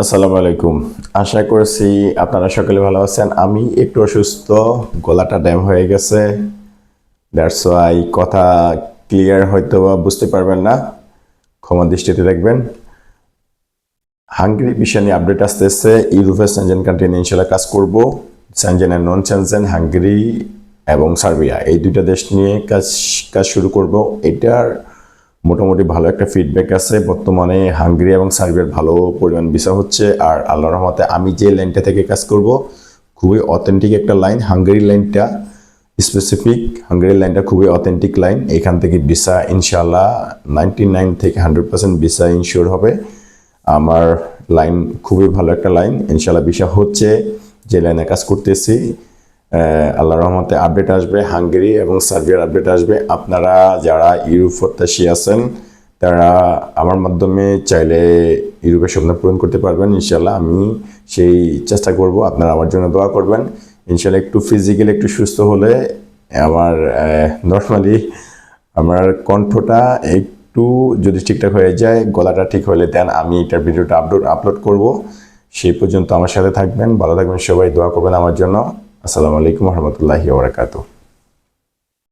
আসসালামু আলাইকুম। আশা করছি আপনারা সকলে ভালো আছেন। আমি একটু অসুস্থ, গলাটা ড্যাম হয়ে গেছে। দ্যাটস ওয়াই কথা ক্লিয়ার হয়তো বা বুঝতে পারবেন না, ক্ষমা দৃষ্টিতে দেখবেন। হাঙ্গেরি বিষয় নিয়ে আপডেট আসতেছে। ইউরোপের সেনজেন কান্ট্রি নিয়ে ইনশাল্লাহ কাজ করব। Schengen and non Schengen, Hungary এবং সার্বিয়া, এই দুইটা দেশ নিয়ে কাজ শুরু করব। এটার মোটামুটি ভালো একটা ফিডব্যাক আছে। বর্তমানে হাঙ্গেরি এবং সার্বিয়ার ভালো পরিমাণ ভিসা হচ্ছে। আর আল্লাহর রহমতে আমি যে লাইনটা থেকে কাজ করব খুবই অথেন্টিক একটা লাইন। হাঙ্গেরি লাইনটা স্পেসিফিক, হাঙ্গেরি লাইনটা খুবই অথেন্টিক লাইন। এখান থেকে ভিসা ইনশাল্লাহ 99 থেকে 100% ভিসা ইনশিওর হবে। আমার লাইন খুবই ভালো একটা লাইন, ইনশাল্লাহ ভিসা হচ্ছে। যে লাইনে কাজ করতেছি, আল্লাহর রহমতে আপডেট আসবে, হাঙ্গেরি এবং সার্বিয়ার আপডেট আসবে। আপনারা যারা ইউরোপ প্রত্যাশী আছেন তারা আমার মাধ্যমে চাইলে ইউরোপের স্বপ্ন পূরণ করতে পারবেন ইনশাল্লাহ। আমি সেই চেষ্টা করব, আপনারা আমার জন্য দোয়া করবেন ইনশাল্লাহ। একটু ফিজিক্যালি একটু সুস্থ হলে আমার নর্মালি আমার কণ্ঠটা একটু যদি ঠিকঠাক হয়ে যায়, গলাটা ঠিক হলে দেন আমি এটার ভিডিওটা আপলোড করব। সেই পর্যন্ত আমার সাথে থাকবেন, ভালো থাকবেন সবাই, দোয়া করবেন আমার জন্য। আসসালামু আলাইকুম রহমতুল্লাহি ওয়া বারাকাতুহু।